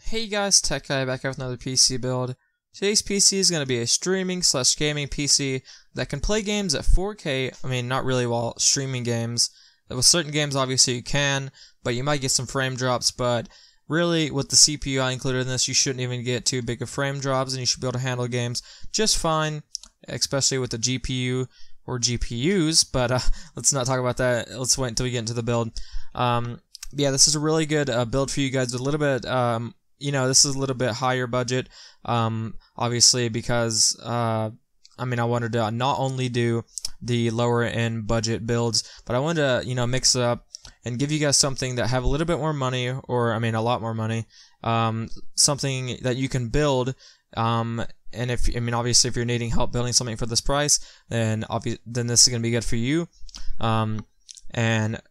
Hey guys, Tech Guy back with another PC build. Today's PC is going to be a streaming/gaming PC that can play games at 4K. I mean, not really while streaming games. With certain games, obviously you can, but you might get some frame drops. But really, with the CPU I included in this, you shouldn't even get too big of frame drops, and you should be able to handle games just fine, especially with the GPU or GPUs. But let's not talk about that. Let's wait until we get into the build. Yeah, this is a really good build for you guys. A little bit, this is a little bit higher budget, obviously, because, I wanted to not only do the lower end budget builds, but I wanted to, mix it up and give you guys something that have a little bit more money, or, a lot more money, something that you can build, and obviously, if you're needing help building something for this price, then this is going to be good for you, and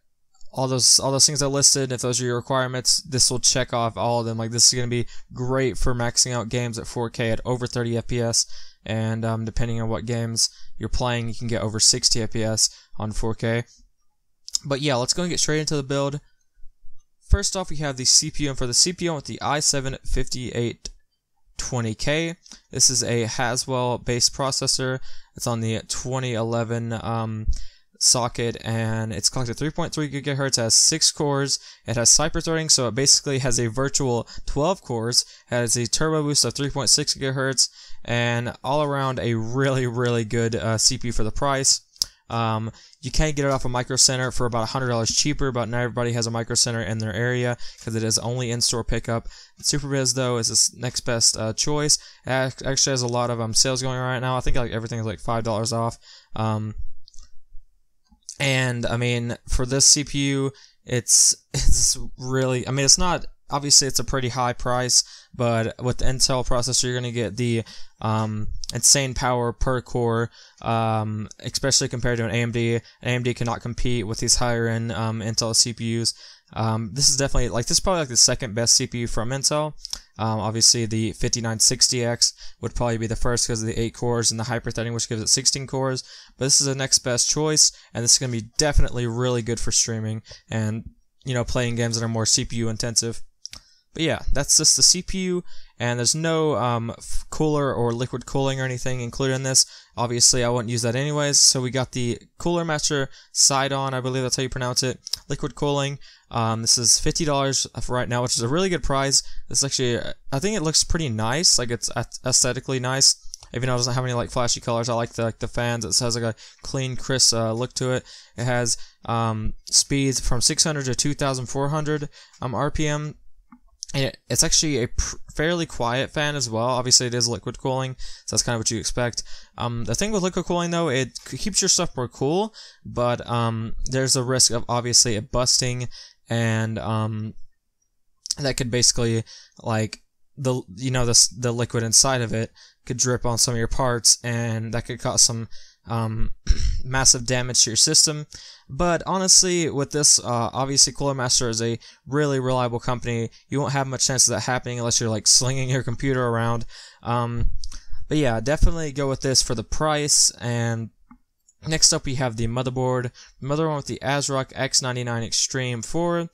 all those things I listed, if those are your requirements, this will check off all of them. Like, this is going to be great for maxing out games at 4K at over 30 FPS, and depending on what games you're playing, you can get over 60 FPS on 4K. But yeah, let's go and get straight into the build. First off, we have the CPU, and for the CPU, with the i7-5820K. This is a Haswell-based processor. It's on the 2011 socket, and it's clocked at 3.3 GHz. It has 6 cores. It has hyper-threading, so it basically has a virtual 12 cores. It has a turbo boost of 3.6 GHz, and all around a really good CPU for the price. You can get it off a Micro Center for about $100 cheaper, but not everybody has a Micro Center in their area because it is only in-store pickup. SuperBiz, though, is its next best choice. It actually has a lot of sales going on right now. I think everything is like $5 off. And for this CPU, it's really, it's not, obviously it's a pretty high price, but with the Intel processor, you're going to get the insane power per core, especially compared to an AMD. An AMD cannot compete with these higher end Intel CPUs. This is definitely, this is probably the second best CPU from Intel. Obviously the 5960X would probably be the first because of the 8 cores and the hyper-threading, which gives it 16 cores. But this is the next best choice, and this is going to be definitely really good for streaming and, playing games that are more CPU intensive. But yeah, that's just the CPU, and there's no cooler or liquid cooling or anything included in this. Obviously, I wouldn't use that anyways. So we got the Cooler Master Seidon, I believe that's how you pronounce it, liquid cooling. This is $50 right now, which is a really good price. This actually, I think it looks pretty nice. It's aesthetically nice, even though it doesn't have any flashy colors. I like the fans. It has a clean, crisp look to it. It has speeds from 600 to 2,400 RPM. And it's actually a fairly quiet fan as well. Obviously, it is liquid cooling, so that's kind of what you expect. The thing with liquid cooling, though, it keeps your stuff more cool, but there's a risk of obviously it busting, and that could basically the liquid inside of it could drip on some of your parts, and that could cause some massive damage to your system. But honestly, with this, obviously Cooler Master is a really reliable company. You won't have much chance of that happening unless you're slinging your computer around. But yeah, definitely go with this for the price. And next up, we have the motherboard. The motherboard with the ASRock X99 Extreme 4.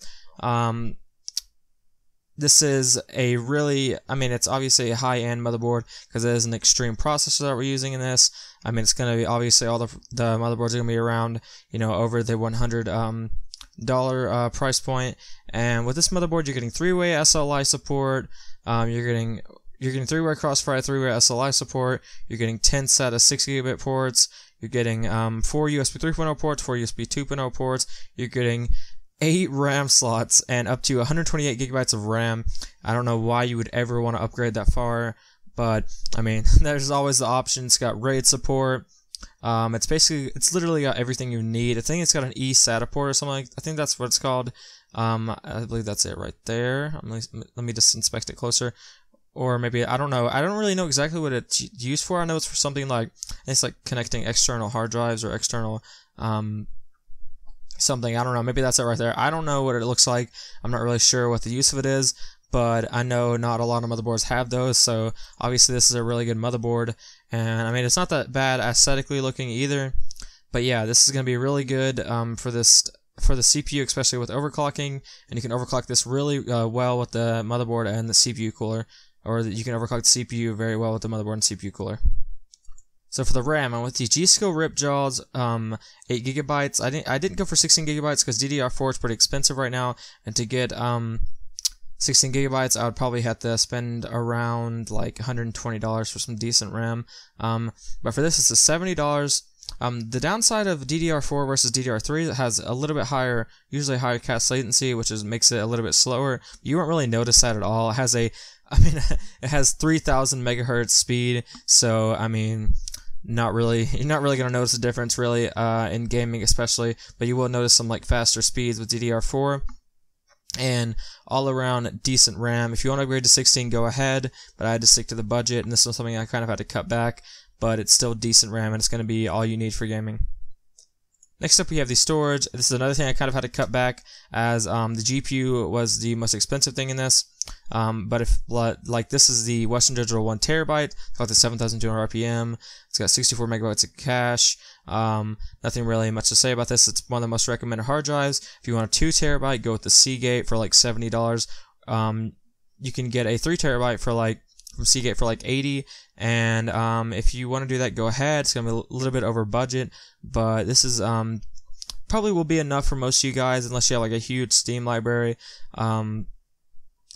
This is a really, it's obviously a high-end motherboard because it is an extreme processor that we're using in this. It's going to be, obviously, all the motherboards are going to be around, over the $100 price point. And with this motherboard, you're getting 3-way SLI support. You're getting 3-way Crossfire, 3-way SLI support. You're getting 10 SATA 6 gigabit ports. You're getting 4 USB 3.0 ports, 4 USB 2.0 ports. You're getting 8 RAM slots and up to 128 gigabytes of RAM. I don't know why you would ever want to upgrade that far, but there's always the option. It's got RAID support. It's literally got everything you need. I think it's got an eSATA port or something. I think that's what it's called. I believe that's it right there. Let me just inspect it closer. Or maybe, I don't know. I don't really know exactly what it's used for. I know it's for something it's connecting external hard drives or external something. I don't know. Maybe that's it right there. I don't know what it looks like. I'm not really sure what the use of it is, but I know not a lot of motherboards have those, so obviously this is a really good motherboard. And it's not that bad aesthetically looking either, but yeah, this is going to be really good for this for the CPU, especially with overclocking, and you can overclock this really well with the motherboard and the CPU cooler, or you can overclock the CPU very well with the motherboard and CPU cooler. So for the RAM, I went with the G.Skill Ripjaws, 8 gigabytes. I didn't go for 16 gigabytes because DDR4 is pretty expensive right now, and to get 16 gigabytes, I would probably have to spend around like $120 for some decent RAM. But for this, it's a $70. The downside of DDR4 versus DDR3, it has a little bit higher, usually higher cache latency, which makes it a little bit slower. You won't really notice that at all. It has it has 3,000 megahertz speed, so I mean, you're not really gonna notice a difference really in gaming especially, but you will notice some like faster speeds with DDR4. And all around decent RAM. If you want to upgrade to 16, go ahead, but I had to stick to the budget, and this was something I kind of had to cut back, but it's still decent RAM, and it's going to be all you need for gaming. Next up, we have the storage. This is another thing I kind of had to cut back, as the GPU was the most expensive thing in this. But if like this is the Western Digital 1 terabyte, it's got the 7,200 RPM. It's got 64 megabytes of cache. Nothing really much to say about this. It's one of the most recommended hard drives. If you want a 2 terabyte, go with the Seagate for like $70. You can get a 3 terabyte for like from Seagate for like $80. And if you want to do that, go ahead. It's gonna be a little bit over budget, but this is probably will be enough for most of you guys, unless you have like a huge Steam library.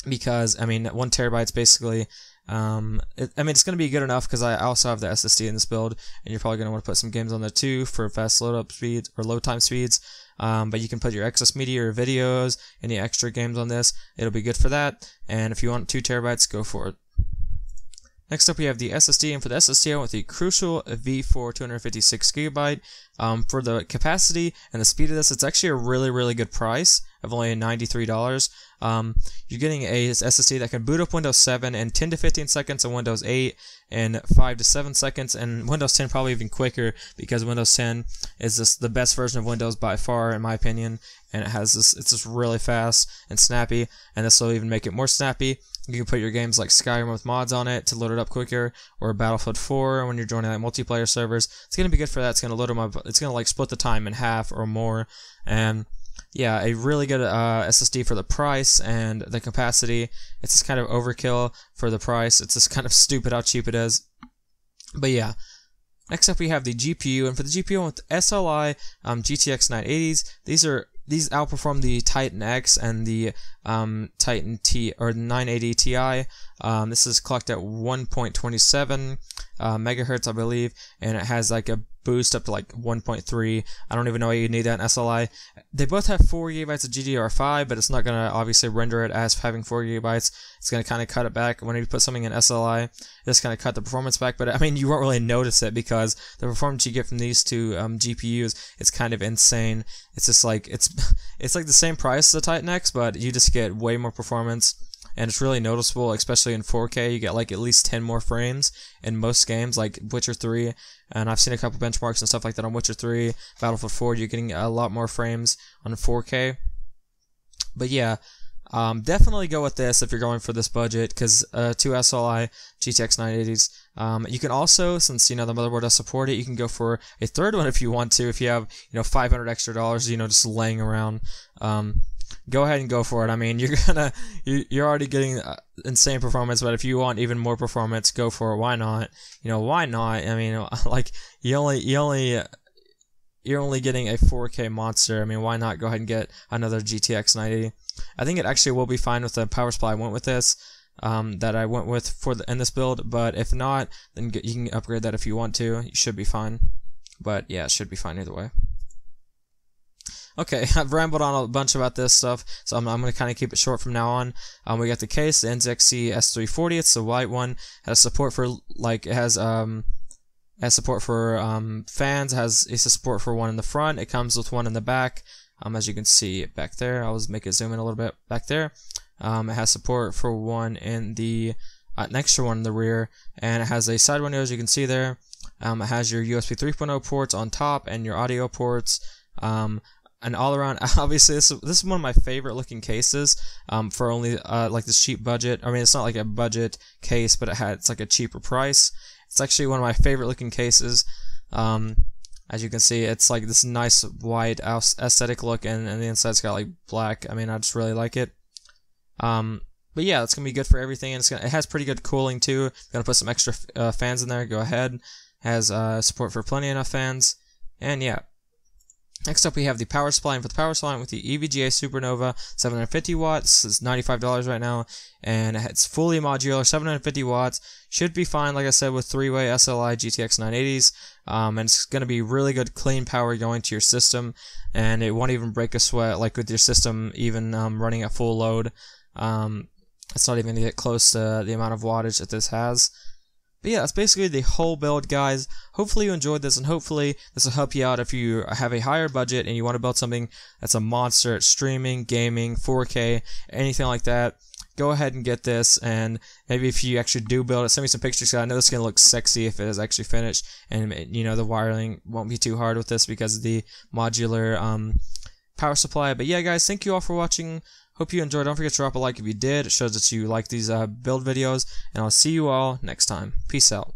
Because I mean, 1 terabyte's basically it's going to be good enough because I also have the SSD in this build, and you're probably going to want to put some games on there too for fast load up speeds or load time speeds. But you can put your excess media or videos, any extra games on this. It'll be good for that. And if you want 2 terabytes, go for it. Next up, we have the SSD, and for the SSD, I went with the Crucial V4 256GB. For the capacity and the speed of this, it's actually a really good price of only $93. You're getting a SSD that can boot up Windows 7 in 10 to 15 seconds and Windows 8 in 5 to 7 seconds, and Windows 10 probably even quicker, because Windows 10 is just the best version of Windows by far, in my opinion, and it's just really fast and snappy, and this will even make it more snappy. You can put your games like Skyrim with mods on it to load it up quicker, or Battlefield 4 when you're joining like multiplayer servers. It's gonna be good for that. It's gonna load them up. It's gonna like split the time in half or more, and yeah, a really good SSD for the price and the capacity. It's just kind of overkill for the price. It's just kind of stupid how cheap it is. But yeah. Next up, we have the GPU, and for the GPU, with SLI GTX 980s, these outperform the Titan X and the Titan T or 980 Ti. This is clocked at 1.27 megahertz, I believe, and it has like a boost up to like 1.3. I don't even know why you need that in SLI. They both have 4 gigabytes of GDDR5, but it's not going to obviously render it as having 4 gigabytes. It's going to kind of cut it back. When you put something in SLI, it's going to cut the performance back, but I mean, you won't really notice it because the performance you get from these two GPUs is kind of insane. It's just like, it's like the same price as the Titan X, but you just get way more performance. And it's really noticeable, especially in 4K. You get like at least 10 more frames in most games, like Witcher 3. And I've seen a couple benchmarks and stuff like that on Witcher 3, Battlefield 4. You're getting a lot more frames on 4K. But yeah, definitely go with this if you're going for this budget, because 2 SLI GTX 980s. You can also, since the motherboard does support it, you can go for a third one if you want to. If you have $500 extra, just laying around. Go ahead and go for it. I mean, you're already getting insane performance, but if you want even more performance, go for it. Why not? Why not? I mean, like you're only getting a 4K monster. I mean, why not go ahead and get another GTX 980? I think it actually will be fine with the power supply I went with this, that I went with in this build. But if not, then you can upgrade that if you want to. You should be fine. But yeah, it should be fine either way. Okay, I've rambled on a bunch about this stuff, so I'm going to kind of keep it short from now on. We got the case, the NZXT S340. It's the white one. Has support for support for fans. It's a support for one in the front. It comes with one in the back. As you can see back there, I'll just make it zoom in a little bit back there. It has support for one in the an extra one in the rear, and it has a side window, as you can see there. It has your USB 3.0 ports on top and your audio ports. And all around, obviously, this is one of my favorite looking cases, for only like this cheap budget. I mean, it's not like a budget case, but it's like a cheaper price. It's actually one of my favorite looking cases. As you can see, it's like this nice white aesthetic look, and the inside's got like black. I mean, I just really like it. But yeah, it's gonna be good for everything, and it has pretty good cooling too. Gonna put some extra fans in there. Go ahead. Has support for plenty enough fans, and yeah. Next up, we have the power supply, and for the power supply with the EVGA SuperNOVA 750 watts. It's $95 right now, and it's fully modular, 750 watts. Should be fine, like I said, with 3-way SLI GTX 980s. And it's going to be really good, clean power going to your system, and it won't even break a sweat, like with your system even running at full load. It's not even going to get close to the amount of wattage that this has. But yeah, that's basically the whole build, guys. Hopefully you enjoyed this, and hopefully this will help you out if you have a higher budget and you want to build something that's a monster at streaming, gaming, 4K, anything like that. Go ahead and get this, and maybe if you actually do build it, send me some pictures, because I know this is going to look sexy if it is actually finished, and you know the wiring won't be too hard with this because of the modular power supply. But yeah, guys, thank you all for watching. Hope you enjoyed. Don't forget to drop a like if you did. It shows that you like these build videos, and I'll see you all next time. Peace out.